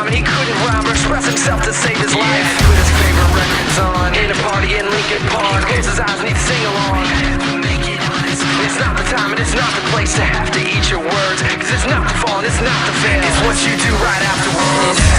time and he couldn't rhyme or express himself to save his life. Put his favorite records on in a party in Lincoln Park. Close his eyes and he'd sing along. It's not the time and it's not the place to have to eat your words, cause it's not the fall and it's not the fail, it's what you do right afterwards.